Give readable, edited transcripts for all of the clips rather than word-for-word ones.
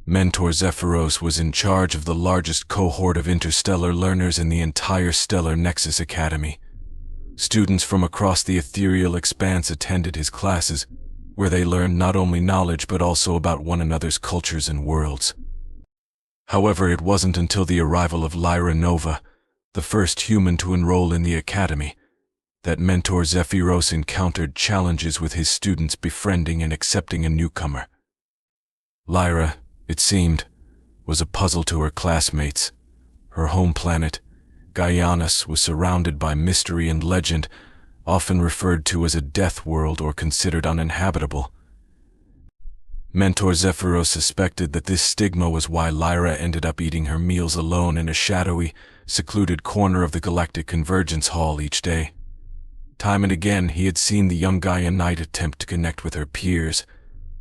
Mentor Zephyros was in charge of the largest cohort of interstellar learners in the entire Stellar Nexus Academy. Students from across the ethereal expanse attended his classes, where they learned not only knowledge but also about one another's cultures and worlds. However, it wasn't until the arrival of Lyra Nova, the first human to enroll in the academy, that Mentor Zephyros encountered challenges with his students befriending and accepting a newcomer. Lyra, it seemed, was a puzzle to her classmates. Her home planet, Gaianus, was surrounded by mystery and legend, often referred to as a death world or considered uninhabitable. Mentor Zephyros suspected that this stigma was why Lyra ended up eating her meals alone in a shadowy, secluded corner of the Galactic Convergence Hall each day. Time and again he had seen the young Gaianite attempt to connect with her peers,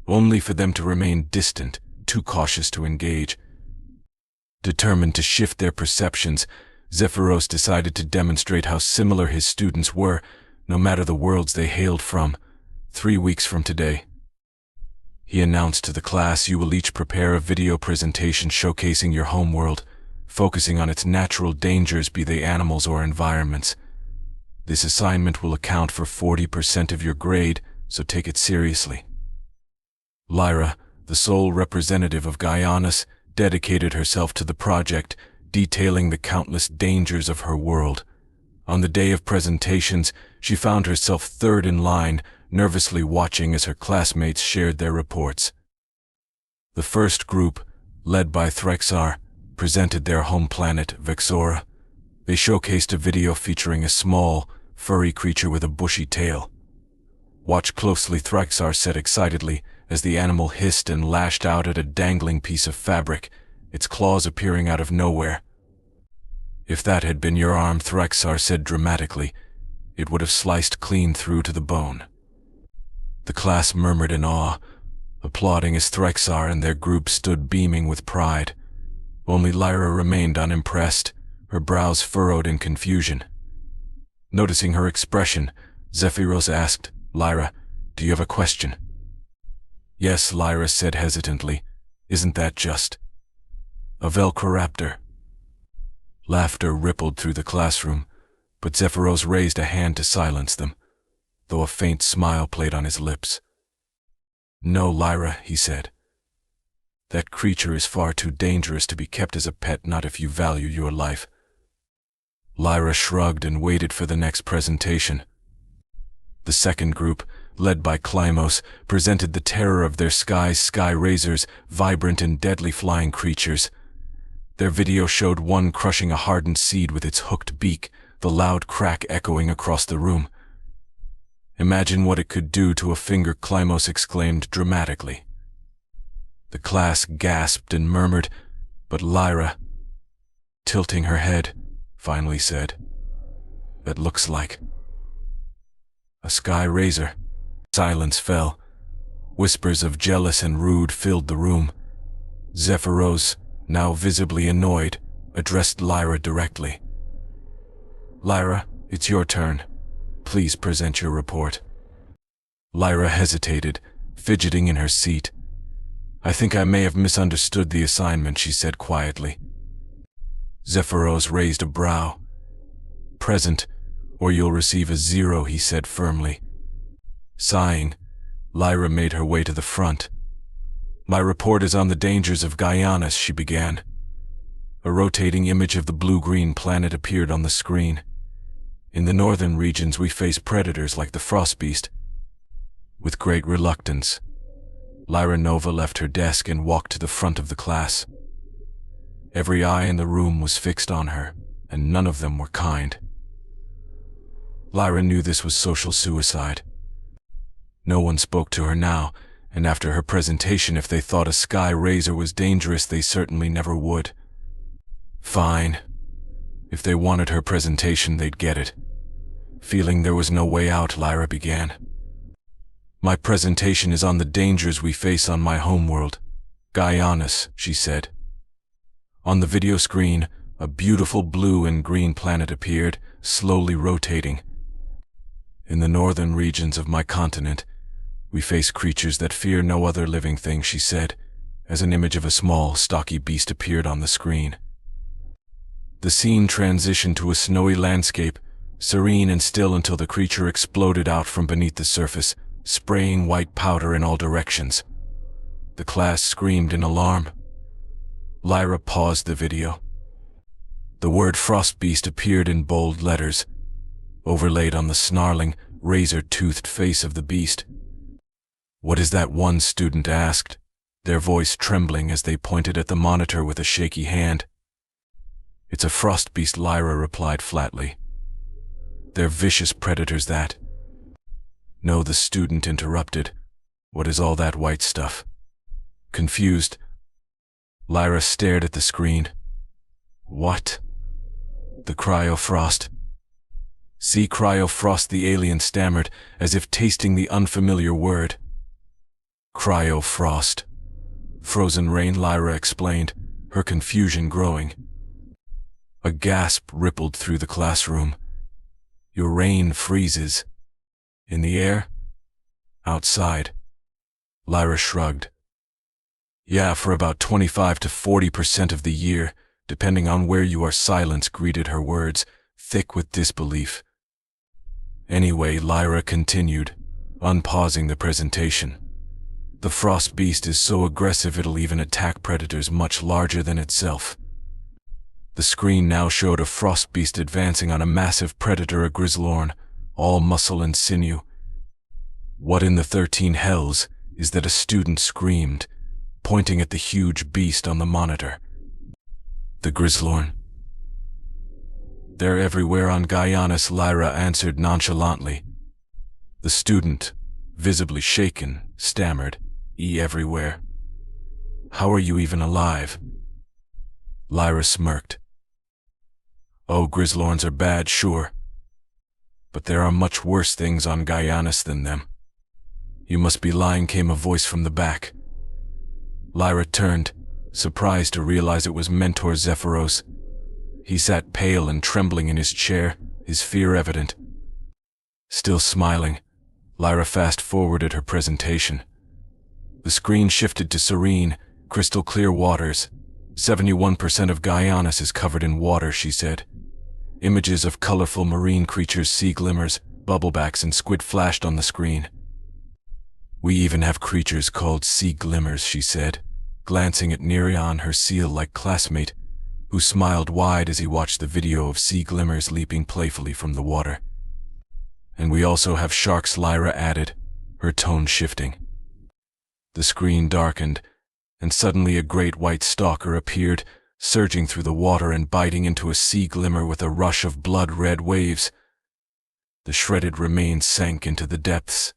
only for them to remain distant, too cautious to engage. Determined to shift their perceptions, Zephyros decided to demonstrate how similar his students were, no matter the worlds they hailed from. 3 weeks from today, he announced to the class, you will each prepare a video presentation showcasing your homeworld, focusing on its natural dangers, be they animals or environments. This assignment will account for 40% of your grade, so take it seriously. Lyra, the sole representative of Gaianus, dedicated herself to the project, detailing the countless dangers of her world. On the day of presentations, she found herself third in line, nervously watching as her classmates shared their reports. The first group, led by Threxar, presented their home planet, Vexora. They showcased a video featuring a small, furry creature with a bushy tail. Watch closely, Threxar said excitedly, as the animal hissed and lashed out at a dangling piece of fabric, its claws appearing out of nowhere. If that had been your arm, Threxar said dramatically, it would have sliced clean through to the bone. The class murmured in awe, applauding as Threxar and their group stood beaming with pride. Only Lyra remained unimpressed, her brows furrowed in confusion. Noticing her expression, Zephyros asked, Lyra, do you have a question? Yes, Lyra said hesitantly. Isn't that just a Velociraptor? Laughter rippled through the classroom, but Zephyros raised a hand to silence them, though a faint smile played on his lips. No, Lyra, he said. That creature is far too dangerous to be kept as a pet, not if you value your life. Lyra shrugged and waited for the next presentation. The second group, led by Klymos, presented the terror of their skies, sky razors, vibrant and deadly flying creatures. Their video showed one crushing a hardened seed with its hooked beak, the loud crack echoing across the room. Imagine what it could do to a finger, Klymos exclaimed dramatically. The class gasped and murmured, but Lyra, tilting her head, finally said, that looks like a sky razor. Silence fell. Whispers of jealous and rude filled the room. Zephyros, now visibly annoyed, addressed Lyra directly. Lyra, it's your turn. Please present your report. Lyra hesitated, fidgeting in her seat. I think I may have misunderstood the assignment, she said quietly. Zephyros raised a brow. Present, or you'll receive a 0, he said firmly. Sighing, Lyra made her way to the front. My report is on the dangers of Gaianus, she began. A rotating image of the blue-green planet appeared on the screen. In the northern regions we face predators like the frostbeast. With great reluctance, Lyra Nova left her desk and walked to the front of the class. Every eye in the room was fixed on her, and none of them were kind. Lyra knew this was social suicide. No one spoke to her now, and after her presentation, if they thought a sky razor was dangerous, they certainly never would. Fine. If they wanted her presentation, they'd get it. Feeling there was no way out, Lyra began. My presentation is on the dangers we face on my homeworld, Gaianus, she said. On the video screen, a beautiful blue and green planet appeared, slowly rotating. In the northern regions of my continent, we face creatures that fear no other living thing, she said, as an image of a small, stocky beast appeared on the screen. The scene transitioned to a snowy landscape, serene and still until the creature exploded out from beneath the surface, spraying white powder in all directions. The class screamed in alarm. Lyra paused the video. The word Frost Beast appeared in bold letters, overlaid on the snarling, razor-toothed face of the beast. "What is that?" one student asked, their voice trembling as they pointed at the monitor with a shaky hand. "It's a frost beast," Lyra replied flatly. "They're vicious predators that—" "No," the student interrupted. "What is all that white stuff?" Confused, Lyra stared at the screen. "What?" "The cryofrost." "See, cryofrost," the alien stammered, as if tasting the unfamiliar word. "Cryofrost. Frozen rain," Lyra explained, her confusion growing. A gasp rippled through the classroom. "Your rain freezes. In the air? Outside?" Lyra shrugged. "Yeah, for about 25 to 40% of the year, depending on where you are." Silence greeted her words, thick with disbelief. "Anyway," Lyra continued, unpausing the presentation, "the frost beast is so aggressive it'll even attack predators much larger than itself." The screen now showed a frost beast advancing on a massive predator, a grizzlorn, all muscle and sinew. "What in the 13 hells is that?" a student screamed, pointing at the huge beast on the monitor. "The grizzlorn. They're everywhere on Gaianis," Lyra answered nonchalantly. The student, visibly shaken, stammered, "Everywhere? How are you even alive?" Lyra smirked. "Oh, grizzlorns are bad, sure. But there are much worse things on Gaianis than them." "You must be lying," came a voice from the back. Lyra turned, surprised to realize it was Mentor Zephyros. He sat pale and trembling in his chair, his fear evident. Still smiling, Lyra fast-forwarded her presentation. The screen shifted to serene, crystal-clear waters. 71% of Gaianis is covered in water, she said. Images of colorful marine creatures, sea glimmers, bubblebacks, and squid flashed on the screen. "We even have creatures called sea glimmers," she said, glancing at Nerion, her seal-like classmate, who smiled wide as he watched the video of sea glimmers leaping playfully from the water. "And we also have sharks," Lyra added, her tone shifting. The screen darkened, and suddenly a great white stalker appeared, surging through the water and biting into a sea glimmer with a rush of blood-red waves. The shredded remains sank into the depths.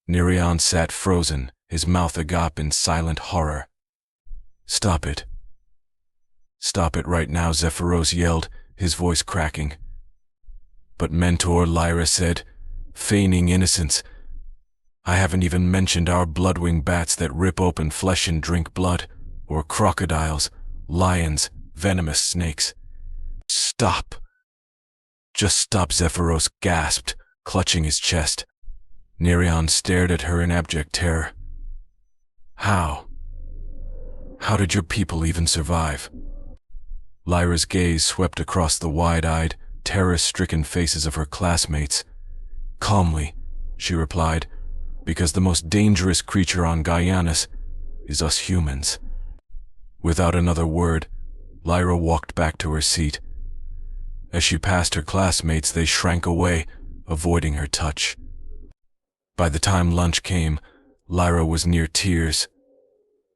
Nerion sat frozen, his mouth agape in silent horror. "Stop it. Stop it right now," Zephyros yelled, his voice cracking. "But Mentor," Lyra said, feigning innocence, "I haven't even mentioned our bloodwing bats that rip open flesh and drink blood, or crocodiles, lions, venomous snakes." "Stop. Just stop," Zephyros gasped, clutching his chest. Nerion stared at her in abject terror. How did your people even survive?" Lyra's gaze swept across the wide-eyed, terror-stricken faces of her classmates. Calmly, she replied, "Because the most dangerous creature on Gaianis is us humans." Without another word, Lyra walked back to her seat. As she passed her classmates, they shrank away, avoiding her touch. By the time lunch came, Lyra was near tears.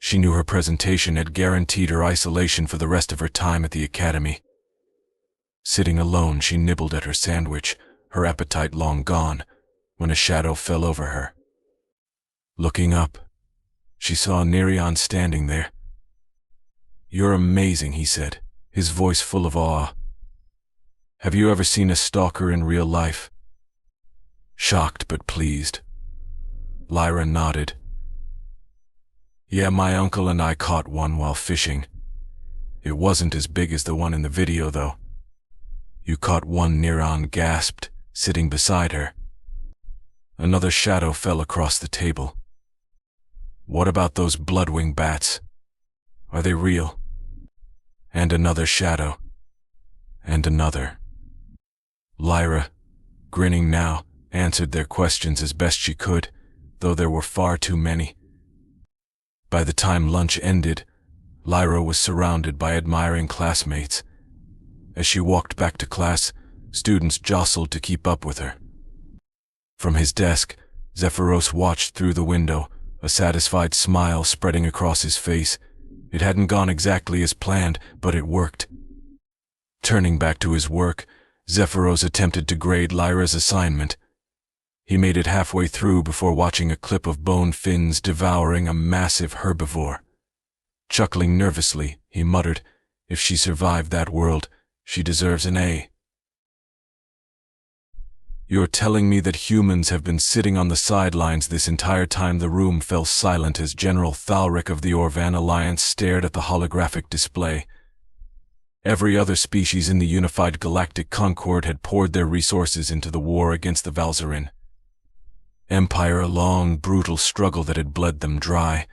She knew her presentation had guaranteed her isolation for the rest of her time at the academy. Sitting alone, she nibbled at her sandwich, her appetite long gone, when a shadow fell over her. Looking up, she saw Nerion standing there. "You're amazing," he said, his voice full of awe. "Have you ever seen a stalker in real life?" Shocked but pleased, Lyra nodded. "Yeah, my uncle and I caught one while fishing. It wasn't as big as the one in the video, though." "You caught one?" Nerion gasped, sitting beside her. Another shadow fell across the table. What about those bloodwing bats? Are they real? And another shadow. And another. Lyra, grinning now, answered their questions as best she could, though there were far too many. By the time lunch ended, Lyra was surrounded by admiring classmates. As she walked back to class, students jostled to keep up with her. From his desk, Zephyros watched through the window, a satisfied smile spreading across his face. It hadn't gone exactly as planned, but it worked. Turning back to his work, Zephyros attempted to grade Lyra's assignment. He made it halfway through before watching a clip of bone fins devouring a massive herbivore. Chuckling nervously, he muttered, "If she survived that world, she deserves an A." "You're telling me that humans have been sitting on the sidelines this entire time?" The room fell silent as General Thalric of the Orvan Alliance stared at the holographic display. Every other species in the unified galactic concord had poured their resources into the war against the Valzyrin Empire, a long, brutal struggle that had bled them dry.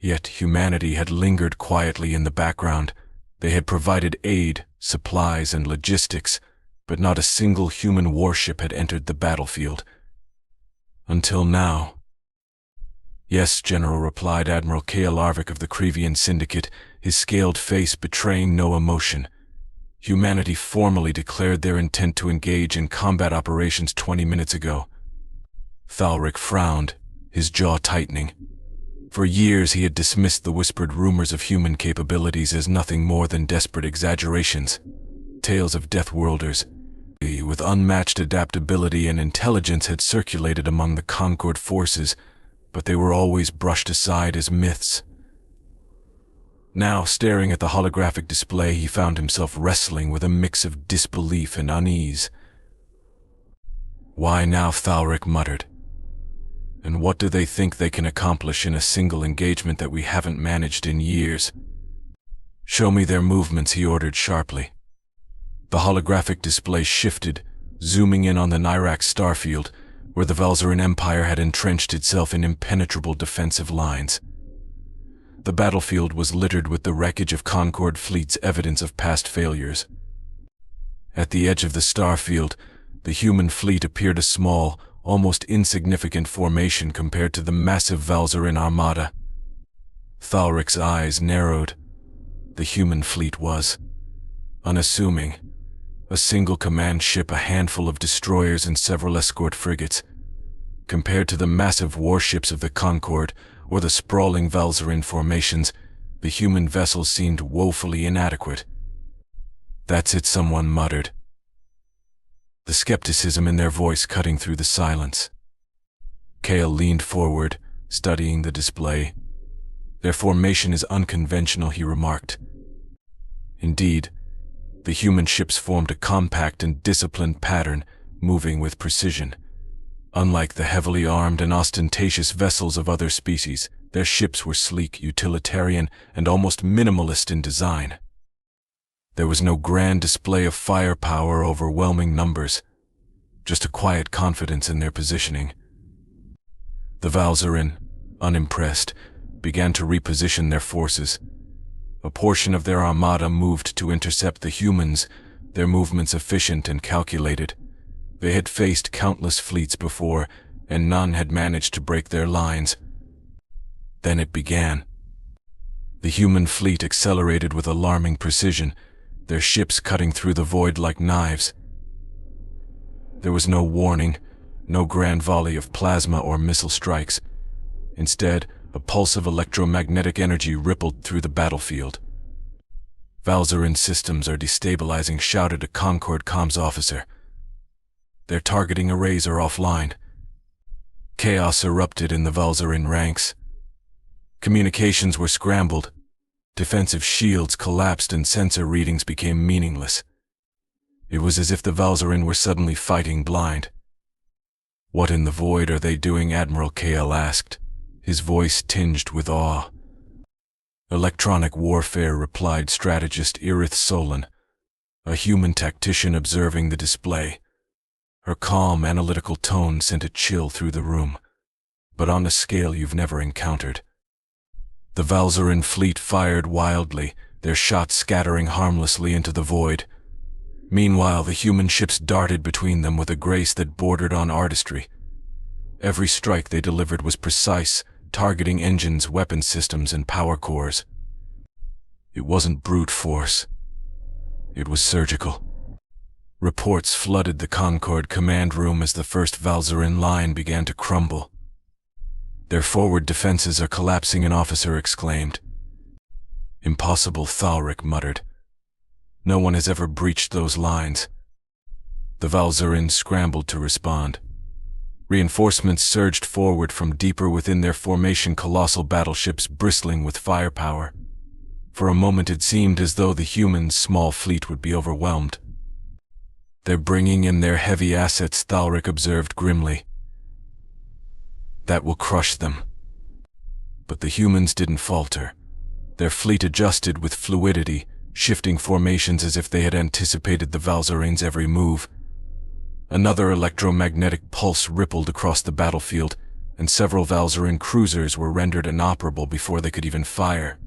Yet humanity had lingered quietly in the background. They had provided aid, supplies, and logistics, but not a single human warship had entered the battlefield. Until now. "Yes, General," replied Admiral Kaelarvik of the Krevian Syndicate, his scaled face betraying no emotion. "Humanity formally declared their intent to engage in combat operations 20 minutes ago." Thalric frowned, his jaw tightening. For years he had dismissed the whispered rumors of human capabilities as nothing more than desperate exaggerations. Tales of Deathworlders, with unmatched adaptability and intelligence, had circulated among the Concord forces, but they were always brushed aside as myths. Now, staring at the holographic display, he found himself wrestling with a mix of disbelief and unease. "Why now?" Thalric muttered. "And what do they think they can accomplish in a single engagement that we haven't managed in years?" "Show me their movements," he ordered sharply. The holographic display shifted, zooming in on the Nyrax starfield, where the Valzyrin Empire had entrenched itself in impenetrable defensive lines. The battlefield was littered with the wreckage of Concord fleets, evidence of past failures. At the edge of the starfield, the human fleet appeared a small, almost insignificant formation compared to the massive Valzyrin armada. Thalric's eyes narrowed. The human fleet was unassuming. A single command ship, a handful of destroyers, and several escort frigates. Compared to the massive warships of the Concord or the sprawling Valzyrin formations, the human vessels seemed woefully inadequate. "That's it," someone muttered, the skepticism in their voice cutting through the silence. Kale leaned forward, studying the display. "Their formation is unconventional," he remarked. Indeed, the human ships formed a compact and disciplined pattern, moving with precision. Unlike the heavily armed and ostentatious vessels of other species, their ships were sleek, utilitarian, and almost minimalist in design. There was no grand display of firepower or overwhelming numbers, just a quiet confidence in their positioning. The Valzyrin, unimpressed, began to reposition their forces. A portion of their armada moved to intercept the humans, their movements efficient and calculated. They had faced countless fleets before, and none had managed to break their lines. Then it began. The human fleet accelerated with alarming precision, their ships cutting through the void like knives. There was no warning, no grand volley of plasma or missile strikes. Instead, a pulse of electromagnetic energy rippled through the battlefield. "Valzyrin systems are destabilizing," shouted a Concord comms officer. "Their targeting arrays are offline." Chaos erupted in the Valzyrin ranks. Communications were scrambled. Defensive shields collapsed and sensor readings became meaningless. It was as if the Valzyrin were suddenly fighting blind. "What in the void are they doing?" Admiral Kale asked, his voice tinged with awe. "Electronic warfare," replied strategist Irith Solon, a human tactician observing the display. Her calm, analytical tone sent a chill through the room. but on a scale you've never encountered. The Valzyran fleet fired wildly, their shots scattering harmlessly into the void. Meanwhile, the human ships darted between them with a grace that bordered on artistry. Every strike they delivered was precise, targeting engines, weapon systems, and power cores. It wasn't brute force. It was surgical. Reports flooded the Concord command room as the first Valzyran line began to crumble. "Their forward defenses are collapsing," an officer exclaimed. "Impossible," Thalric muttered. "No one has ever breached those lines." The Valzyran scrambled to respond. Reinforcements surged forward from deeper within their formation, colossal battleships bristling with firepower. For a moment it seemed as though the humans' small fleet would be overwhelmed. "They're bringing in their heavy assets," Thalric observed grimly. "That will crush them." But the humans didn't falter. Their fleet adjusted with fluidity, shifting formations as if they had anticipated the Valzyran's every move. Another electromagnetic pulse rippled across the battlefield, and several Valzyran cruisers were rendered inoperable before they could even fire.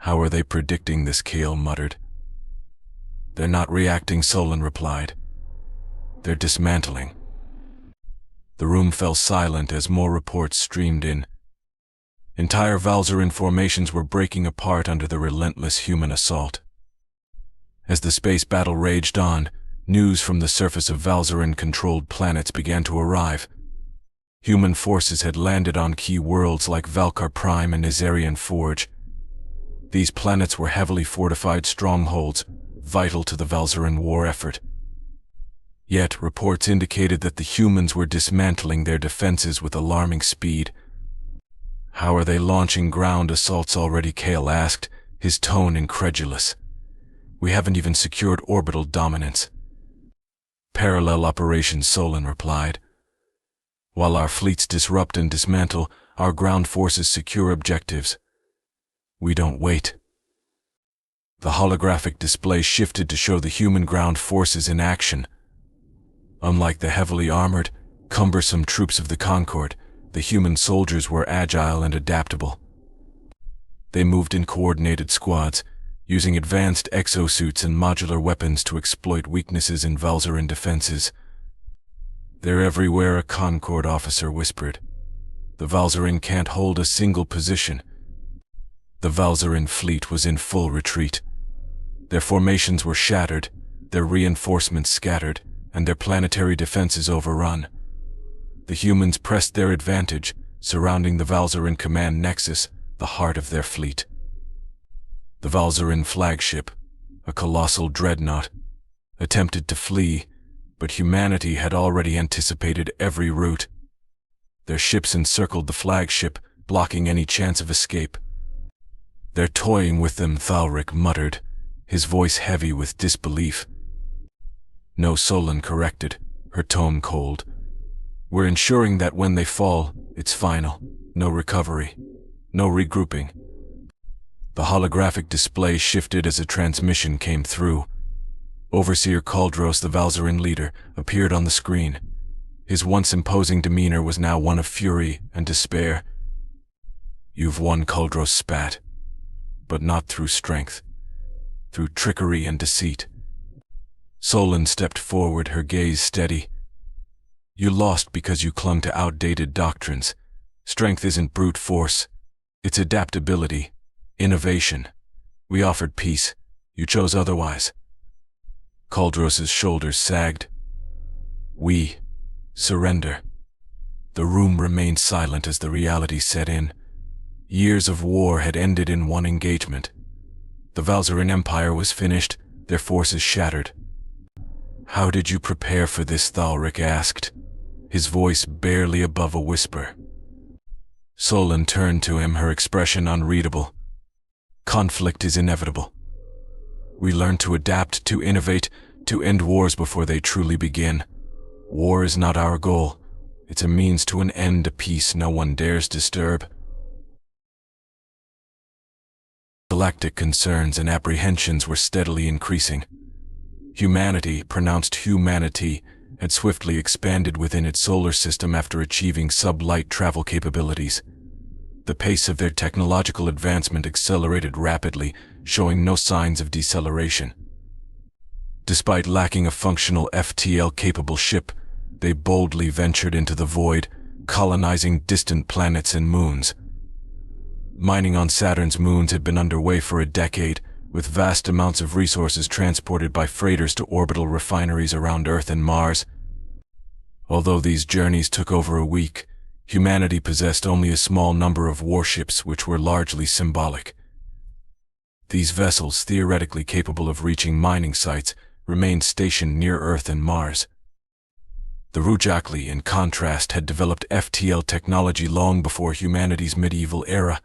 "How are they predicting this?" Kale muttered. "They're not reacting," Solon replied. "They're dismantling." The room fell silent as more reports streamed in. Entire Valzyran formations were breaking apart under the relentless human assault. As the space battle raged on, news from the surface of Valzyran-controlled planets began to arrive. Human forces had landed on key worlds like Valkar Prime and Azarian Forge. These planets were heavily fortified strongholds, vital to the Valzyran war effort. Yet, reports indicated that the humans were dismantling their defenses with alarming speed. "How are they launching ground assaults already?" Kale asked, his tone incredulous. "We haven't even secured orbital dominance." "Parallel operations," Solon replied. "While our fleets disrupt and dismantle, our ground forces secure objectives. We don't wait." The holographic display shifted to show the human ground forces in action. Unlike the heavily armored, cumbersome troops of the Concord, the human soldiers were agile and adaptable. They moved in coordinated squads, using advanced exosuits and modular weapons to exploit weaknesses in Valzyran defenses. "They're everywhere," a Concord officer whispered. "The Valzyran can't hold a single position." The Valzyran fleet was in full retreat. Their formations were shattered, their reinforcements scattered, and their planetary defenses overrun. The humans pressed their advantage, surrounding the Valzyran command nexus, the heart of their fleet. The Valzyran flagship, a colossal dreadnought, attempted to flee, but humanity had already anticipated every route. Their ships encircled the flagship, blocking any chance of escape. "They're toying with them," Thalric muttered, his voice heavy with disbelief. "No," Solon corrected, her tone cold. "We're ensuring that when they fall, it's final. No recovery. No regrouping." The holographic display shifted as a transmission came through. Overseer Kaldros, the Valzyran leader, appeared on the screen. His once imposing demeanor was now one of fury and despair. "You've won," Kaldros spat. "But not through strength. Through trickery and deceit." Solon stepped forward, her gaze steady. "You lost because you clung to outdated doctrines. Strength isn't brute force. It's adaptability, innovation. We offered peace. You chose otherwise." Kaldros's shoulders sagged. "We surrender." The room remained silent as the reality set in. Years of war had ended in one engagement. The Valzyran Empire was finished, their forces shattered. "How did you prepare for this?" Thalric asked, his voice barely above a whisper. Solon turned to him, her expression unreadable. "Conflict is inevitable. We learn to adapt, to innovate, to end wars before they truly begin. War is not our goal. It's a means to an end, a peace no one dares disturb." Galactic concerns and apprehensions were steadily increasing. Humanity, pronounced humanity, had swiftly expanded within its solar system after achieving sub-light travel capabilities. The pace of their technological advancement accelerated rapidly, showing no signs of deceleration. Despite lacking a functional FTL-capable ship, they boldly ventured into the void, colonizing distant planets and moons. Mining on Saturn's moons had been underway for a decade, with vast amounts of resources transported by freighters to orbital refineries around Earth and Mars. Although these journeys took over a week, humanity possessed only a small number of warships which were largely symbolic. These vessels, theoretically capable of reaching mining sites, remained stationed near Earth and Mars. The Rujakli, in contrast, had developed FTL technology long before humanity's medieval era.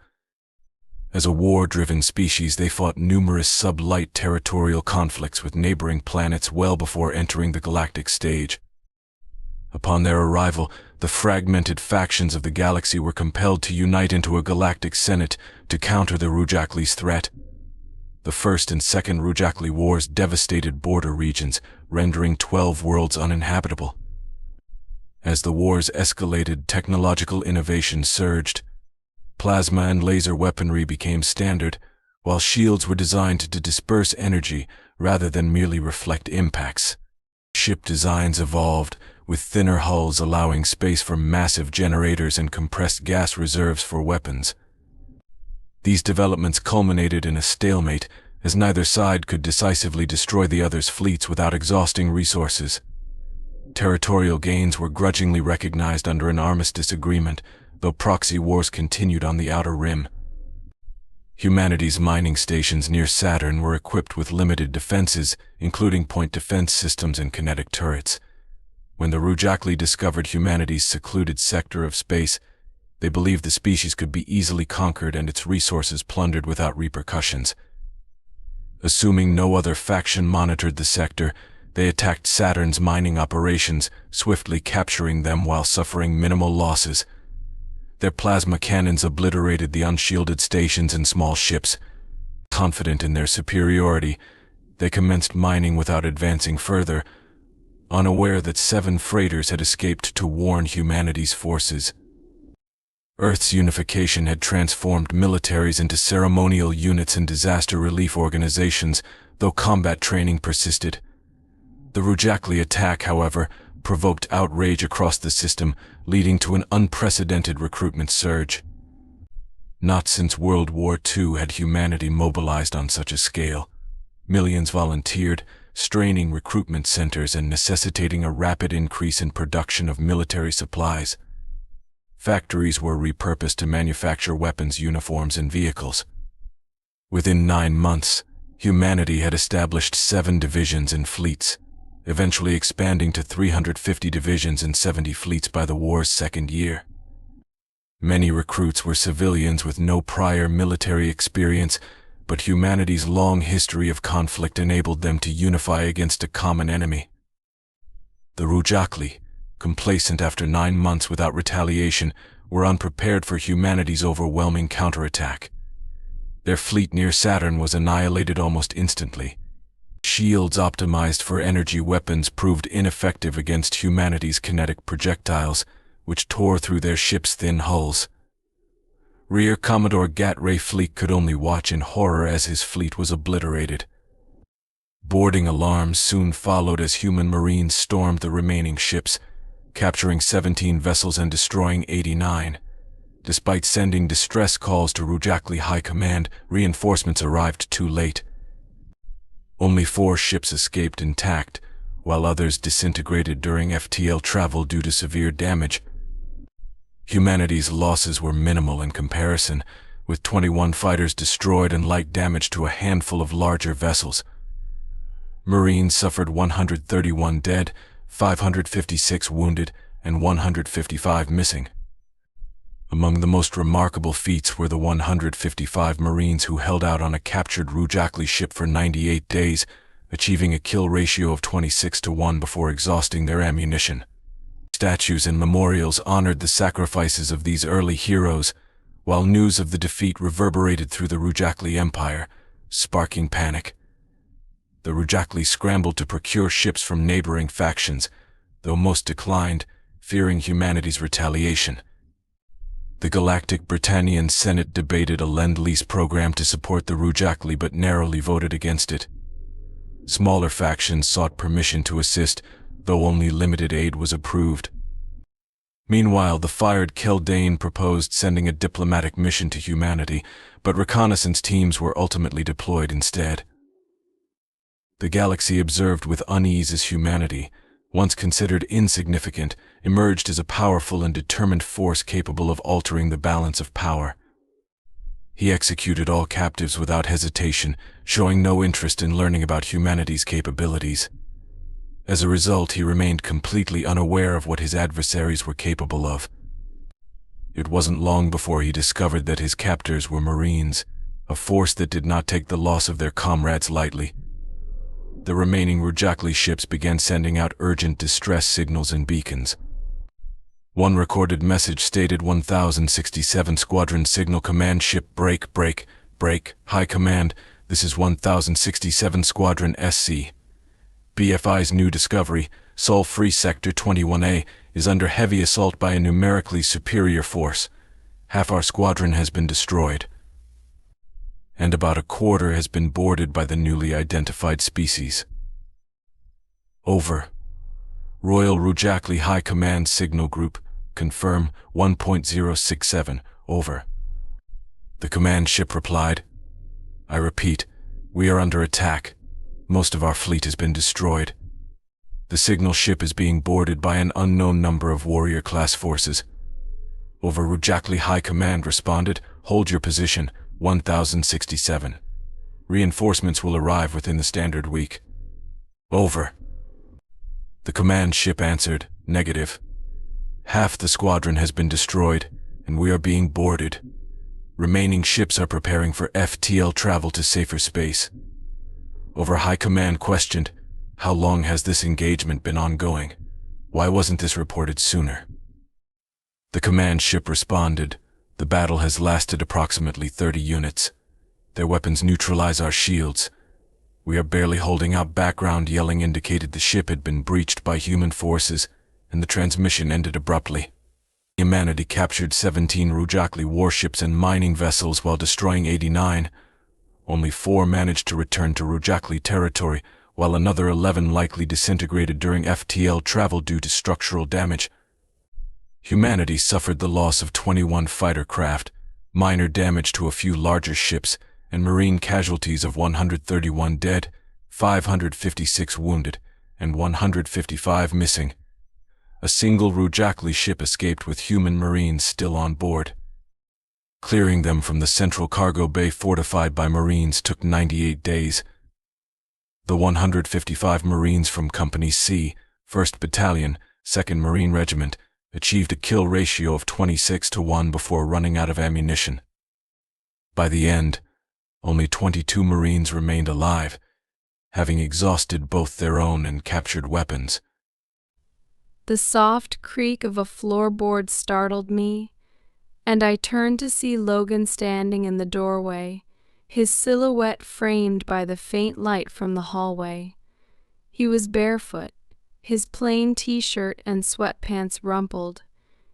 As a war-driven species, they fought numerous sub-light territorial conflicts with neighboring planets well before entering the galactic stage. Upon their arrival, the fragmented factions of the galaxy were compelled to unite into a galactic senate to counter the Rujakli's threat. The First and Second Rujakli Wars devastated border regions, rendering 12 worlds uninhabitable. As the wars escalated, technological innovation surged. Plasma and laser weaponry became standard, while shields were designed to disperse energy rather than merely reflect impacts. Ship designs evolved, with thinner hulls allowing space for massive generators and compressed gas reserves for weapons. These developments culminated in a stalemate, as neither side could decisively destroy the other's fleets without exhausting resources. Territorial gains were grudgingly recognized under an armistice agreement, though proxy wars continued on the Outer Rim. Humanity's mining stations near Saturn were equipped with limited defenses, including point defense systems and kinetic turrets. When the Rujakli discovered humanity's secluded sector of space, they believed the species could be easily conquered and its resources plundered without repercussions. Assuming no other faction monitored the sector, they attacked Saturn's mining operations, swiftly capturing them while suffering minimal losses. Their plasma cannons obliterated the unshielded stations and small ships. Confident in their superiority, they commenced mining without advancing further, unaware that 7 freighters had escaped to warn humanity's forces. Earth's unification had transformed militaries into ceremonial units and disaster relief organizations, though combat training persisted. The Rujakli attack, however, provoked outrage across the system, leading to an unprecedented recruitment surge. Not since World War II had humanity mobilized on such a scale. Millions volunteered, straining recruitment centers and necessitating a rapid increase in production of military supplies. Factories were repurposed to manufacture weapons, uniforms, and vehicles. Within 9 months, humanity had established 7 divisions and fleets, eventually expanding to 350 divisions and 70 fleets by the war's second year. Many recruits were civilians with no prior military experience, but humanity's long history of conflict enabled them to unify against a common enemy. The Rujakli, complacent after 9 months without retaliation, were unprepared for humanity's overwhelming counterattack. Their fleet near Saturn was annihilated almost instantly. Shields optimized for energy weapons proved ineffective against humanity's kinetic projectiles, which tore through their ships' thin hulls. Rear Commodore Gat-Ray Fleet could only watch in horror as his fleet was obliterated. Boarding alarms soon followed as human marines stormed the remaining ships, capturing 17 vessels and destroying 89. Despite sending distress calls to Rujakli High Command, reinforcements arrived too late. Only 4 ships escaped intact, while others disintegrated during FTL travel due to severe damage. Humanity's losses were minimal in comparison, with 21 fighters destroyed and light damage to a handful of larger vessels. Marines suffered 131 dead, 556 wounded, and 155 missing. Among the most remarkable feats were the 155 Marines who held out on a captured Rujakli ship for 98 days, achieving a kill ratio of 26-1 before exhausting their ammunition. Statues and memorials honored the sacrifices of these early heroes, while news of the defeat reverberated through the Rujakli Empire, sparking panic. The Rujakli scrambled to procure ships from neighboring factions, though most declined, fearing humanity's retaliation. The Galactic Britannian Senate debated a Lend-Lease program to support the Rujakli but narrowly voted against it. Smaller factions sought permission to assist, though only limited aid was approved. Meanwhile, the fired Keldane proposed sending a diplomatic mission to humanity, but reconnaissance teams were ultimately deployed instead. The galaxy observed with unease as humanity, once considered insignificant, emerged as a powerful and determined force capable of altering the balance of power. He executed all captives without hesitation, showing no interest in learning about humanity's capabilities. As a result, he remained completely unaware of what his adversaries were capable of. It wasn't long before he discovered that his captors were Marines, a force that did not take the loss of their comrades lightly. The remaining Rujakli ships began sending out urgent distress signals and beacons. One recorded message stated 1067 Squadron Signal Command Ship break. High Command, this is 1067 Squadron SC. BFI's new discovery, Sol Free Sector 21A, is under heavy assault by a numerically superior force. Half our squadron has been destroyed, and about a quarter has been boarded by the newly identified species. Over. Royal Rujakli High Command Signal Group, confirm 1.067, over. The command ship replied, I repeat, we are under attack. Most of our fleet has been destroyed. The signal ship is being boarded by an unknown number of warrior-class forces. Over. Rujakli High Command responded, hold your position, 1067. Reinforcements will arrive within the standard week. Over. The command ship answered, negative. Half the squadron has been destroyed, and we are being boarded. Remaining ships are preparing for FTL travel to safer space. Over. High Command questioned, how long has this engagement been ongoing? Why wasn't this reported sooner? The command ship responded, the battle has lasted approximately 30 units. Their weapons neutralize our shields. We are barely holding out. Background yelling indicated the ship had been breached by human forces, and the transmission ended abruptly. Humanity captured 17 Rujakli warships and mining vessels while destroying 89. Only 4 managed to return to Rujakli territory, while another 11 likely disintegrated during FTL travel due to structural damage. Humanity suffered the loss of 21 fighter craft, minor damage to a few larger ships, and marine casualties of 131 dead, 556 wounded, and 155 missing. A single Rujakli ship escaped with human marines still on board. Clearing them from the central cargo bay fortified by Marines took 98 days. The 155 Marines from Company C, 1st Battalion, 2nd Marine Regiment, achieved a kill ratio of 26-1 before running out of ammunition. By the end, only 22 Marines remained alive, having exhausted both their own and captured weapons. The soft creak of a floorboard startled me, and I turned to see Logan standing in the doorway, his silhouette framed by the faint light from the hallway. He was barefoot, his plain t-shirt and sweatpants rumpled,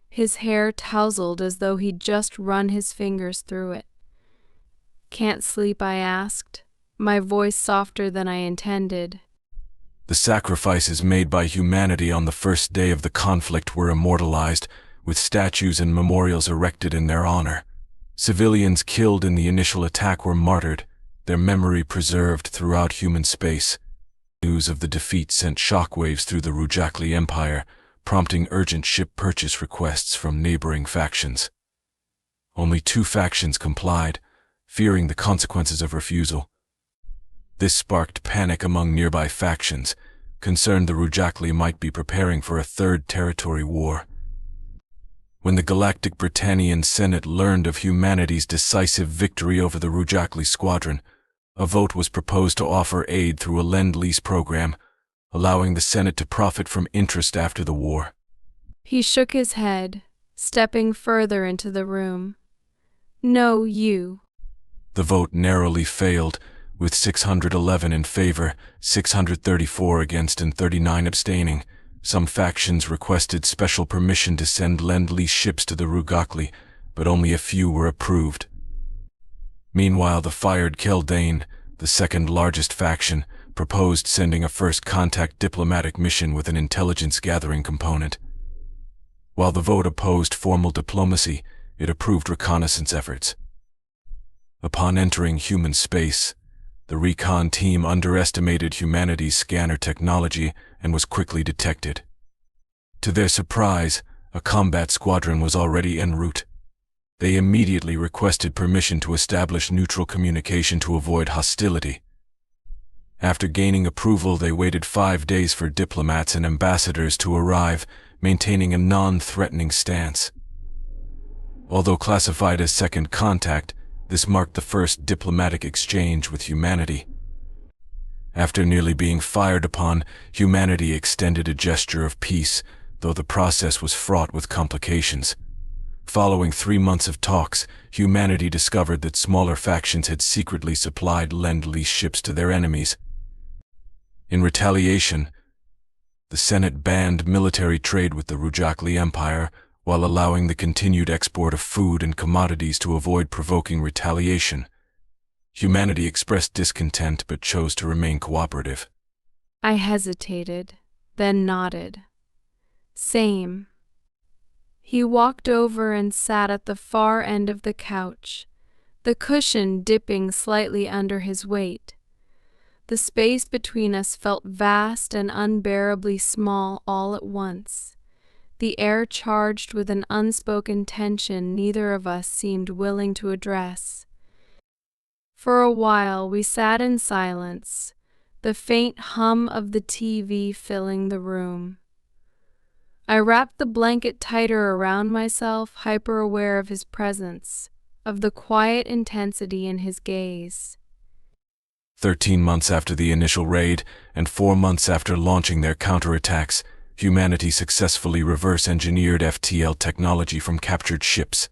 his hair tousled as though he'd just run his fingers through it. "Can't sleep?" I asked, my voice softer than I intended. The sacrifices made by humanity on the first day of the conflict were immortalized, with statues and memorials erected in their honor. Civilians killed in the initial attack were martyred, their memory preserved throughout human space. News of the defeat sent shockwaves through the Rujakli Empire, prompting urgent ship purchase requests from neighboring factions. Only 2 factions complied, fearing the consequences of refusal. This sparked panic among nearby factions, concerned the Rujakli might be preparing for a third territory war. When the Galactic Britannian Senate learned of humanity's decisive victory over the Rujakli squadron, a vote was proposed to offer aid through a Lend-Lease program, allowing the Senate to profit from interest after the war. He shook his head, stepping further into the room. "No, you." The vote narrowly failed, with 611 in favor, 634 against and 39 abstaining, Some factions requested special permission to send Lend-Lease ships to the Rugakli, but only a few were approved. Meanwhile, the fired Keldane, the second largest faction, proposed sending a first-contact diplomatic mission with an intelligence-gathering component. While the vote opposed formal diplomacy, it approved reconnaissance efforts. Upon entering human space, the recon team underestimated humanity's scanner technology and was quickly detected. To their surprise, a combat squadron was already en route. They immediately requested permission to establish neutral communication to avoid hostility. After gaining approval, they waited 5 days for diplomats and ambassadors to arrive, maintaining a non-threatening stance. Although classified as second contact, this marked the first diplomatic exchange with humanity. After nearly being fired upon, humanity extended a gesture of peace, though the process was fraught with complications. Following 3 months of talks, humanity discovered that smaller factions had secretly supplied Lend-Lease ships to their enemies. In retaliation, the Senate banned military trade with the Rugakli Empire, while allowing the continued export of food and commodities to avoid provoking retaliation. Humanity expressed discontent but chose to remain cooperative. I hesitated, then nodded. Same. He walked over and sat at the far end of the couch, the cushion dipping slightly under his weight. The space between us felt vast and unbearably small all at once, the air charged with an unspoken tension neither of us seemed willing to address. For a while we sat in silence, the faint hum of the TV filling the room. I wrapped the blanket tighter around myself, hyper-aware of his presence, of the quiet intensity in his gaze. 13 months after the initial raid, and 4 months after launching their counterattacks, humanity successfully reverse-engineered FTL technology from captured ships.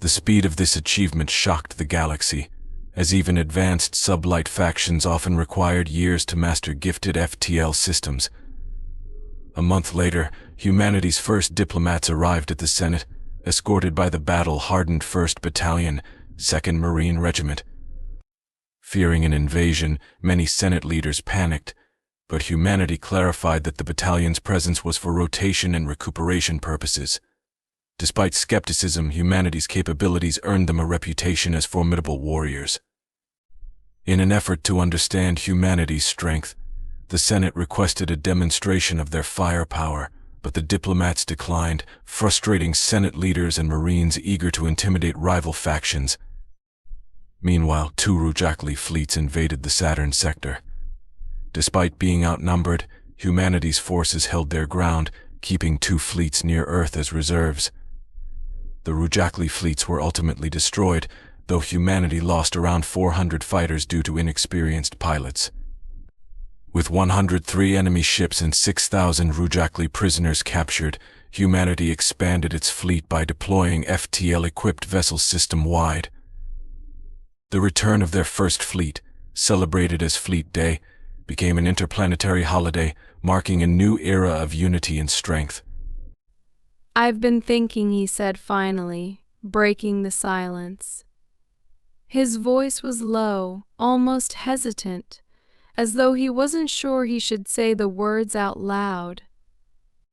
The speed of this achievement shocked the galaxy, as even advanced sublight factions often required years to master gifted FTL systems. A month later, humanity's first diplomats arrived at the Senate, escorted by the battle-hardened 1st Battalion, 2nd Marine Regiment. Fearing an invasion, many Senate leaders panicked, but humanity clarified that the battalion's presence was for rotation and recuperation purposes. Despite skepticism, humanity's capabilities earned them a reputation as formidable warriors. In an effort to understand humanity's strength, the Senate requested a demonstration of their firepower, but the diplomats declined, frustrating Senate leaders and Marines eager to intimidate rival factions. Meanwhile, 2 Rugakli fleets invaded the Saturn sector. Despite being outnumbered, humanity's forces held their ground, keeping 2 fleets near Earth as reserves. The Rugakli fleets were ultimately destroyed, though humanity lost around 400 fighters due to inexperienced pilots. With 103 enemy ships and 6,000 Rugakli prisoners captured, humanity expanded its fleet by deploying FTL-equipped vessels system-wide. The return of their first fleet, celebrated as Fleet Day, became an interplanetary holiday, marking a new era of unity and strength. I've been thinking, he said finally, breaking the silence. His voice was low, almost hesitant, as though he wasn't sure he should say the words out loud.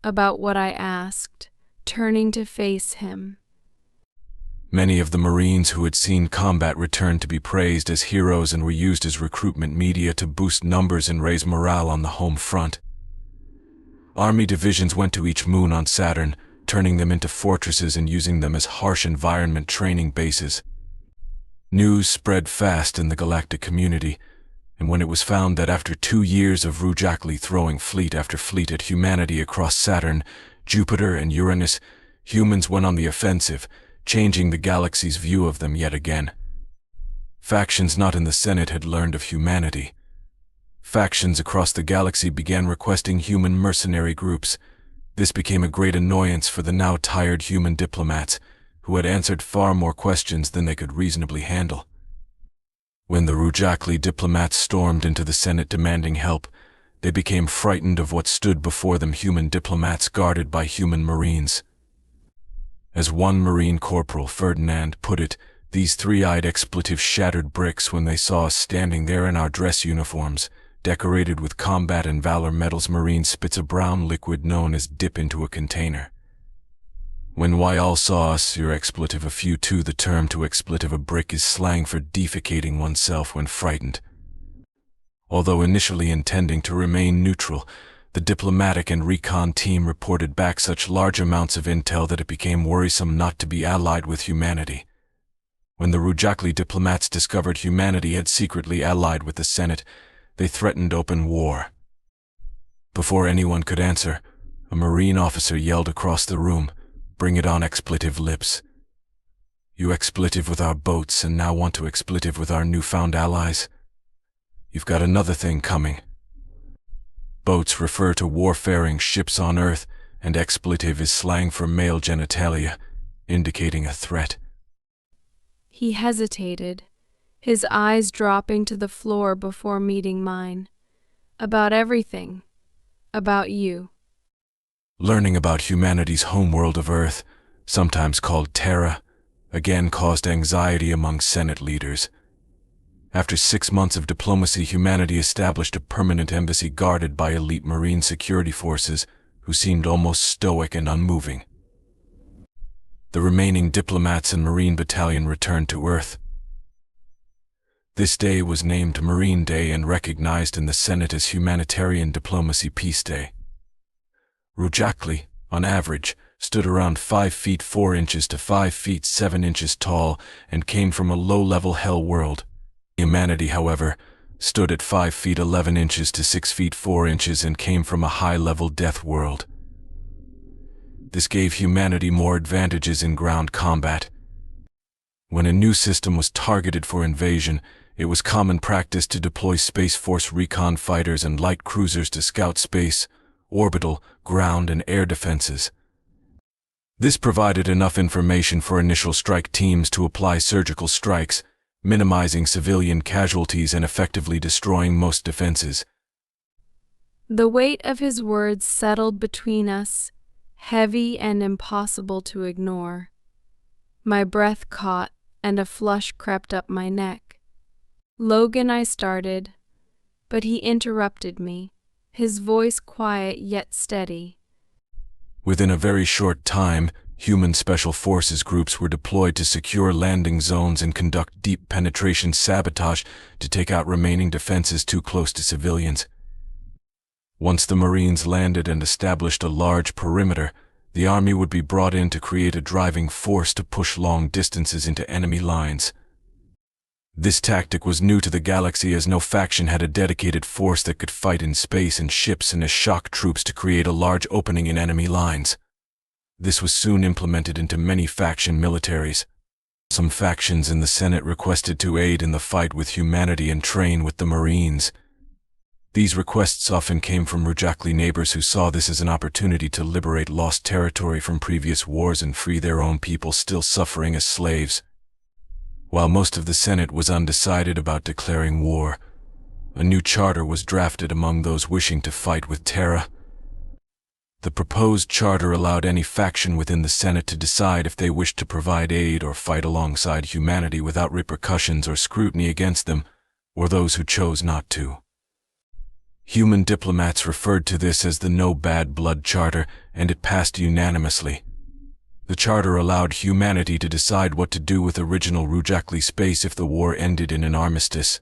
About what I asked, turning to face him. Many of the Marines who had seen combat returned to be praised as heroes and were used as recruitment media to boost numbers and raise morale on the home front. Army divisions went to each moon on Saturn, turning them into fortresses and using them as harsh environment training bases. News spread fast in the galactic community, and when it was found that after 2 years of Rugakli throwing fleet after fleet at humanity across Saturn, Jupiter, and Uranus, humans went on the offensive, changing the galaxy's view of them yet again. Factions not in the Senate had learned of humanity. Factions across the galaxy began requesting human mercenary groups. This became a great annoyance for the now tired human diplomats, who had answered far more questions than they could reasonably handle. When the Rugakli diplomats stormed into the Senate demanding help, They became frightened of what stood before them, human diplomats guarded by human marines. As one Marine Corporal Ferdinand put it, these three-eyed expletives shattered bricks when they saw us standing there in our dress uniforms, decorated with combat and valor medals. Marine spits a brown liquid known as dip into a container. When we all saw us, your expletive a few too. The term to expletive a brick is slang for defecating oneself when frightened. Although initially intending to remain neutral, the diplomatic and recon team reported back such large amounts of intel that it became worrisome not to be allied with humanity. When the Rujakli diplomats discovered humanity had secretly allied with the Senate, they threatened open war. Before anyone could answer, a Marine officer yelled across the room, "Bring it on, expletive lips. You expletive with our boats and now want to expletive with our newfound allies? You've got another thing coming." Boats refer to warfaring ships on Earth, and expletive is slang for male genitalia, indicating a threat. He hesitated, his eyes dropping to the floor before meeting mine. "About everything. About you." Learning about humanity's homeworld of Earth, sometimes called Terra, again caused anxiety among Senate leaders. After 6 months of diplomacy, humanity established a permanent embassy guarded by elite Marine security forces who seemed almost stoic and unmoving. The remaining diplomats and Marine battalion returned to Earth. This day was named Marine Day and recognized in the Senate as Humanitarian Diplomacy Peace Day. Rujakli, on average, stood around 5 feet 4 inches to 5 feet 7 inches tall and came from a low-level hell world. Humanity, however, stood at 5 feet 11 inches to 6 feet 4 inches and came from a high-level death world. This gave humanity more advantages in ground combat. When a new system was targeted for invasion, it was common practice to deploy Space Force recon fighters and light cruisers to scout space, orbital, ground, and air defenses. This provided enough information for initial strike teams to apply surgical strikes, minimizing civilian casualties and effectively destroying most defenses. The weight of his words settled between us, heavy and impossible to ignore. My breath caught and a flush crept up my neck. "Logan," I started, but he interrupted me, his voice quiet yet steady. Within a very short time, human special forces groups were deployed to secure landing zones and conduct deep penetration sabotage to take out remaining defenses too close to civilians. Once the Marines landed and established a large perimeter, the Army would be brought in to create a driving force to push long distances into enemy lines. This tactic was new to the galaxy as no faction had a dedicated force that could fight in space and ships and as shock troops to create a large opening in enemy lines. This was soon implemented into many faction militaries. Some factions in the Senate requested to aid in the fight with humanity and train with the Marines. These requests often came from Rujakli neighbors who saw this as an opportunity to liberate lost territory from previous wars and free their own people still suffering as slaves. While most of the Senate was undecided about declaring war, a new charter was drafted among those wishing to fight with Terra. The proposed charter allowed any faction within the Senate to decide if they wished to provide aid or fight alongside humanity without repercussions or scrutiny against them, or those who chose not to. Human diplomats referred to this as the No Bad Blood Charter, and it passed unanimously. The charter allowed humanity to decide what to do with original Rujakli space if the war ended in an armistice.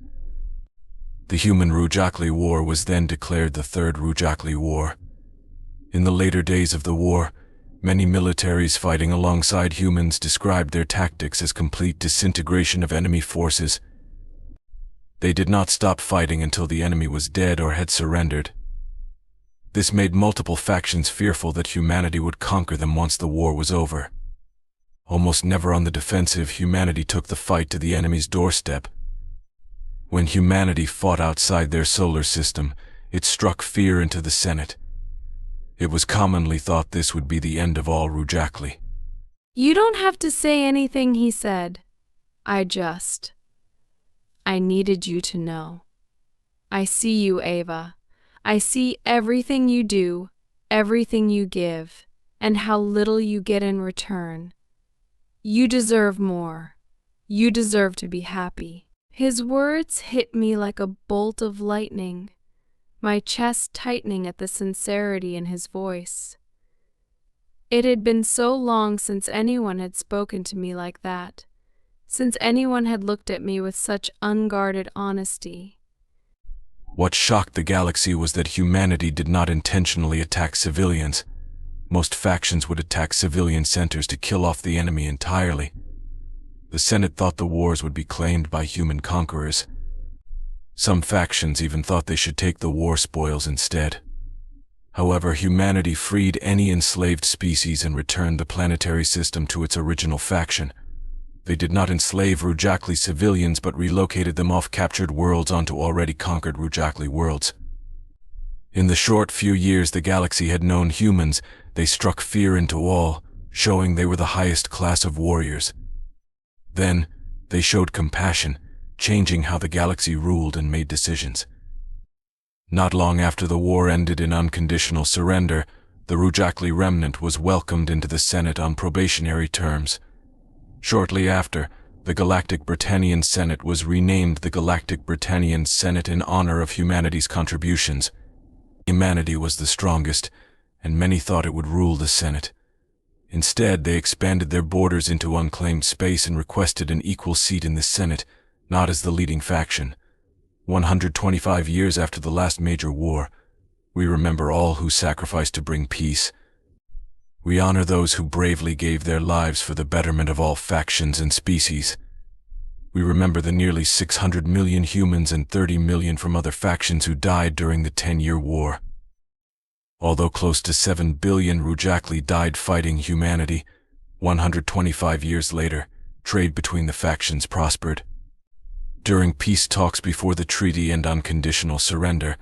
The Human Rujakli War was then declared the Third Rujakli War. In the later days of the war, many militaries fighting alongside humans described their tactics as complete disintegration of enemy forces. They did not stop fighting until the enemy was dead or had surrendered. This made multiple factions fearful that humanity would conquer them once the war was over. Almost never on the defensive, humanity took the fight to the enemy's doorstep. When humanity fought outside their solar system, it struck fear into the Senate. It was commonly thought this would be the end of all Rujakli. "You don't have to say anything," he said. I needed you to know. I see you, Ava. I see everything you do, everything you give, and how little you get in return. You deserve more. You deserve to be happy." His words hit me like a bolt of lightning, my chest tightening at the sincerity in his voice. It had been so long since anyone had spoken to me like that, since anyone had looked at me with such unguarded honesty. What shocked the galaxy was that humanity did not intentionally attack civilians. Most factions would attack civilian centers to kill off the enemy entirely. The Senate thought the wars would be claimed by human conquerors. Some factions even thought they should take the war spoils instead. However, humanity freed any enslaved species and returned the planetary system to its original faction. They did not enslave Rujakli civilians but relocated them off captured worlds onto already conquered Rujakli worlds. In the short few years the galaxy had known humans, they struck fear into all, showing they were the highest class of warriors. Then, they showed compassion, changing how the galaxy ruled and made decisions. Not long after the war ended in unconditional surrender, the Rujakli remnant was welcomed into the Senate on probationary terms. Shortly after, the Galactic Britannian Senate was renamed the Galactic Britannian Senate in honor of humanity's contributions. Humanity was the strongest, and many thought it would rule the Senate. Instead, they expanded their borders into unclaimed space and requested an equal seat in the Senate, not as the leading faction. 125 years after the last major war, we remember all who sacrificed to bring peace. We honor those who bravely gave their lives for the betterment of all factions and species. We remember the nearly 600 million humans and 30 million from other factions who died during the 10-year war. Although close to 7 billion Rujakli died fighting humanity, 125 years later, trade between the factions prospered. During peace talks before the treaty and unconditional surrender,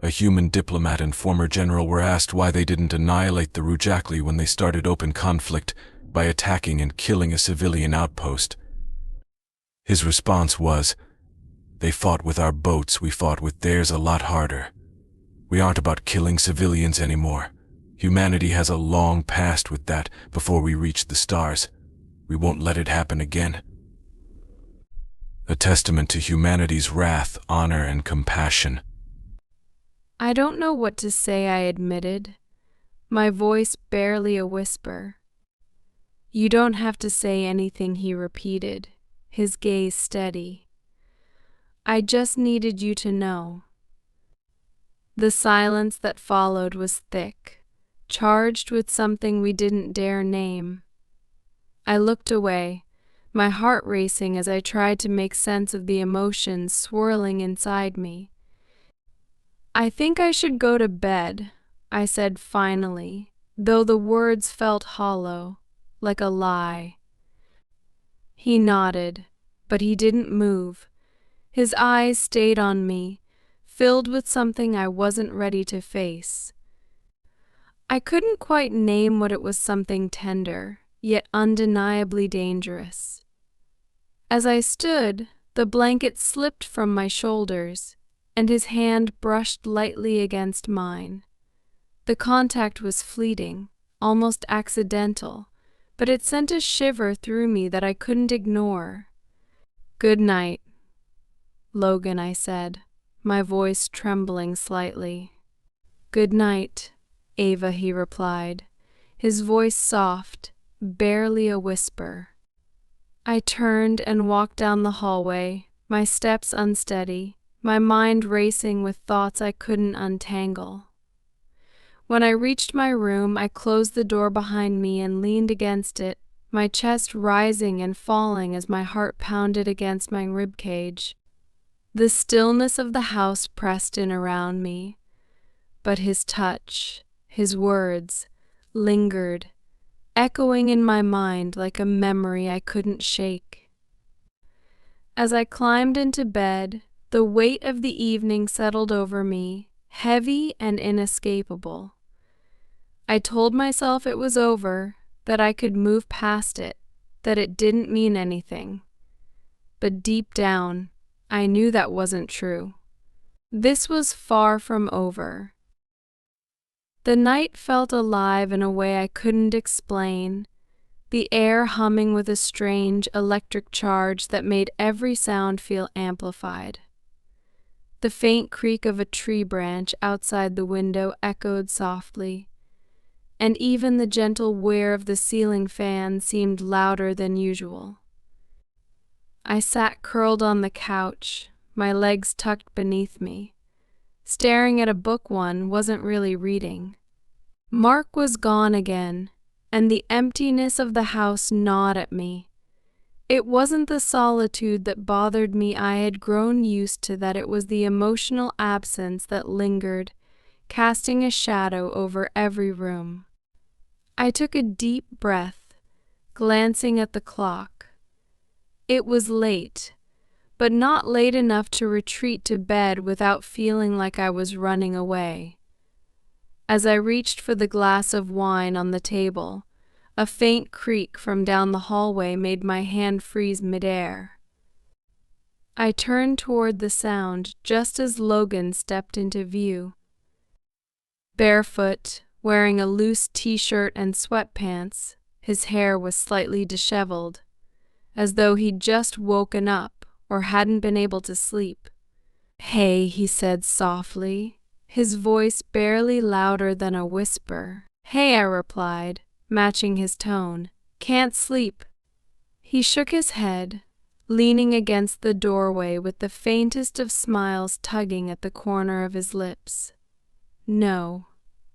a human diplomat and former general were asked why they didn't annihilate the Rujakli when they started open conflict by attacking and killing a civilian outpost. His response was, "They fought with our boats, we fought with theirs a lot harder. We aren't about killing civilians anymore. Humanity has a long past with that before we reached the stars. We won't let it happen again." A testament to humanity's wrath, honor, and compassion. "I don't know what to say," I admitted, my voice barely a whisper. "You don't have to say anything," he repeated, his gaze steady. "I just needed you to know." The silence that followed was thick, charged with something we didn't dare name. I looked away, my heart racing as I tried to make sense of the emotions swirling inside me. "I think I should go to bed," I said finally, though the words felt hollow, like a lie. He nodded, but he didn't move. His eyes stayed on me, filled with something I wasn't ready to face. I couldn't quite name what it was, something tender, yet undeniably dangerous. As I stood, the blanket slipped from my shoulders, and his hand brushed lightly against mine. The contact was fleeting, almost accidental, but it sent a shiver through me that I couldn't ignore. "Good night, Logan," I said, my voice trembling slightly. "Good night, Ava," he replied, his voice soft, barely a whisper. I turned and walked down the hallway, my steps unsteady, my mind racing with thoughts I couldn't untangle. When I reached my room, I closed the door behind me and leaned against it, my chest rising and falling as my heart pounded against my ribcage. The stillness of the house pressed in around me, but his touch, his words, lingered, echoing in my mind like a memory I couldn't shake. As I climbed into bed, the weight of the evening settled over me, heavy and inescapable. I told myself it was over, that I could move past it, that it didn't mean anything. But deep down, I knew that wasn't true. This was far from over. The night felt alive in a way I couldn't explain, the air humming with a strange electric charge that made every sound feel amplified. The faint creak of a tree branch outside the window echoed softly, and even the gentle whir of the ceiling fan seemed louder than usual. I sat curled on the couch, my legs tucked beneath me, staring at a book one wasn't really reading. Mark was gone again, and the emptiness of the house gnawed at me. It wasn't the solitude that bothered me, I had grown used to that. It was the emotional absence that lingered, casting a shadow over every room. I took a deep breath, glancing at the clock. It was late, but not late enough to retreat to bed without feeling like I was running away. As I reached for the glass of wine on the table, a faint creak from down the hallway made my hand freeze midair. I turned toward the sound just as Logan stepped into view. Barefoot, wearing a loose t-shirt and sweatpants, his hair was slightly disheveled, as though he'd just woken up or hadn't been able to sleep. "Hey," he said softly, his voice barely louder than a whisper. "Hey," I replied, matching his tone. "Can't sleep." He shook his head, leaning against the doorway with the faintest of smiles tugging at the corner of his lips. "No,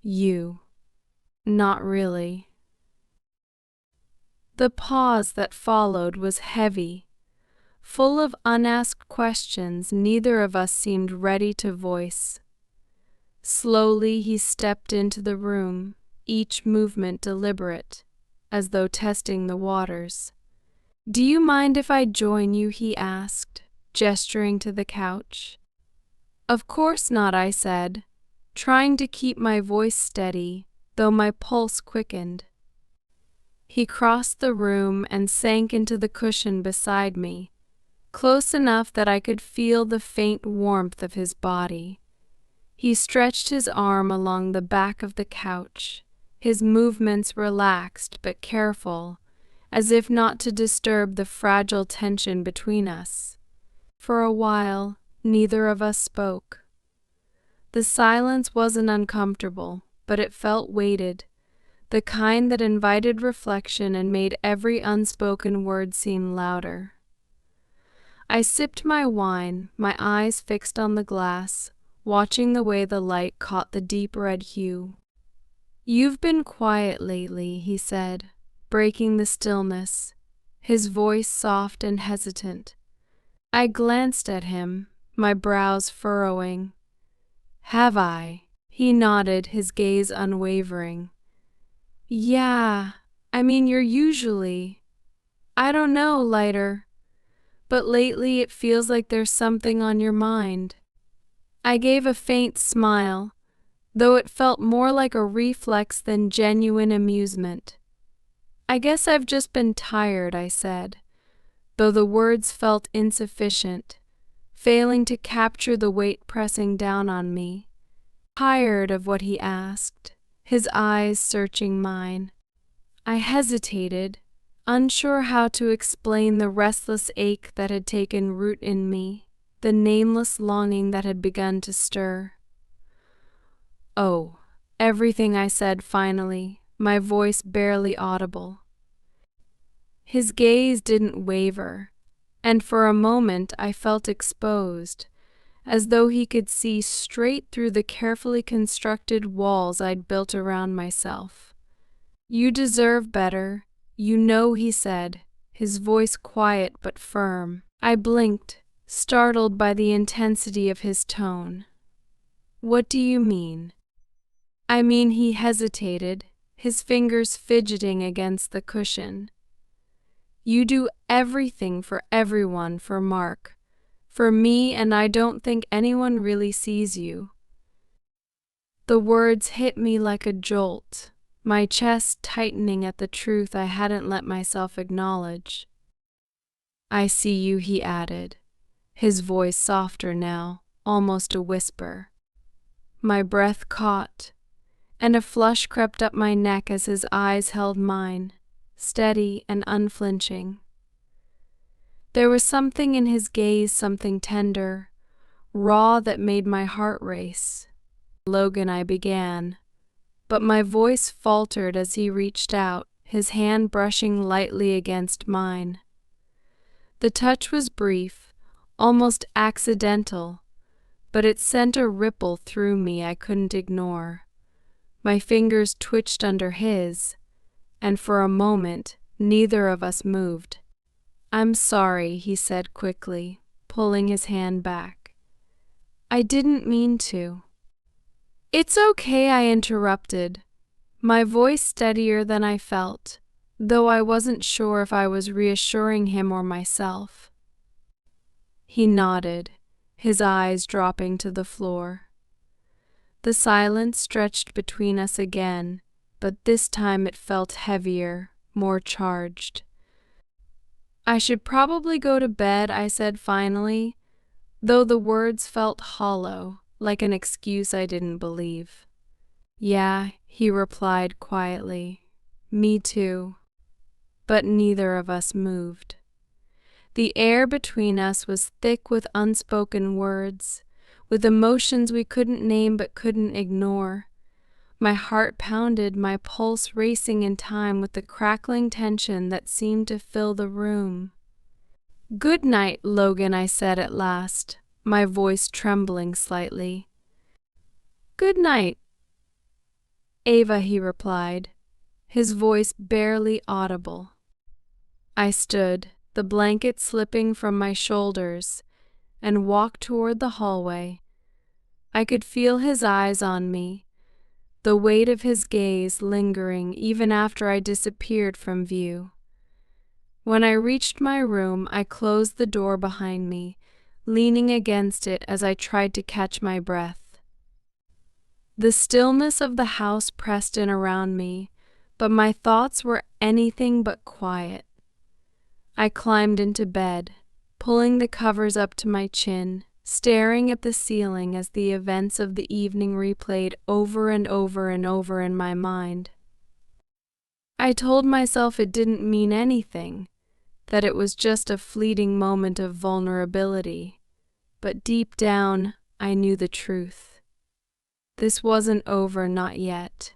you. Not really." The pause that followed was heavy, full of unasked questions neither of us seemed ready to voice. Slowly he stepped into the room, each movement deliberate, as though testing the waters. "Do you mind if I join you?" he asked, gesturing to the couch. "Of course not," I said, trying to keep my voice steady, though my pulse quickened. He crossed the room and sank into the cushion beside me, close enough that I could feel the faint warmth of his body. He stretched his arm along the back of the couch, his movements relaxed but careful, as if not to disturb the fragile tension between us. For a while, neither of us spoke. The silence wasn't uncomfortable, but it felt weighted, the kind that invited reflection and made every unspoken word seem louder. I sipped my wine, my eyes fixed on the glass, watching the way the light caught the deep red hue. "You've been quiet lately," he said, breaking the stillness, his voice soft and hesitant. I glanced at him, my brows furrowing. "Have I?" He nodded, his gaze unwavering. "Yeah, I mean you're usually, I don't know, lighter, but lately it feels like there's something on your mind." I gave a faint smile, though it felt more like a reflex than genuine amusement. "I guess I've just been tired," I said, though the words felt insufficient, failing to capture the weight pressing down on me. "Tired of what?" he asked, his eyes searching mine. I hesitated, unsure how to explain the restless ache that had taken root in me, the nameless longing that had begun to stir. "Oh, everything," I said finally, my voice barely audible. His gaze didn't waver, and for a moment I felt exposed, as though he could see straight through the carefully constructed walls I'd built around myself. "You deserve better, you know," he said, his voice quiet but firm. I blinked, startled by the intensity of his tone. "What do you mean?" "I mean," he hesitated, his fingers fidgeting against the cushion. "You do everything for everyone, for Mark, for me, and I don't think anyone really sees you." The words hit me like a jolt, my chest tightening at the truth I hadn't let myself acknowledge. "I see you," he added, his voice softer now. almost a whisper. My breath caught, and a flush crept up my neck as his eyes held mine, steady and unflinching. There was something in his gaze, something tender, raw, that made my heart race. "Logan," I began, but my voice faltered as he reached out, his hand brushing lightly against mine. The touch was brief, almost accidental, but it sent a ripple through me I couldn't ignore. My fingers twitched under his, and for a moment neither of us moved. "I'm sorry," he said quickly, pulling his hand back. "I didn't mean to." "It's okay," I interrupted, my voice steadier than I felt, though I wasn't sure if I was reassuring him or myself. He nodded, his eyes dropping to the floor. The silence stretched between us again, but this time it felt heavier, more charged. "I should probably go to bed," I said finally, though the words felt hollow, like an excuse I didn't believe. "Yeah," he replied quietly. "Me too." But neither of us moved. The air between us was thick with unspoken words, with emotions we couldn't name but couldn't ignore. My heart pounded, my pulse racing in time with the crackling tension that seemed to fill the room. "Good night, Logan," I said at last, my voice trembling slightly. "Good night, Ava," he replied, his voice barely audible. I stood, the blanket slipping from my shoulders, and walked toward the hallway. I could feel his eyes on me, the weight of his gaze lingering even after I disappeared from view. When I reached my room, I closed the door behind me, leaning against it as I tried to catch my breath. The stillness of the house pressed in around me, but my thoughts were anything but quiet. I climbed into bed, pulling the covers up to my chin, staring at the ceiling as the events of the evening replayed over and over and over in my mind. I told myself it didn't mean anything, that it was just a fleeting moment of vulnerability, but deep down I knew the truth. This wasn't over, not yet.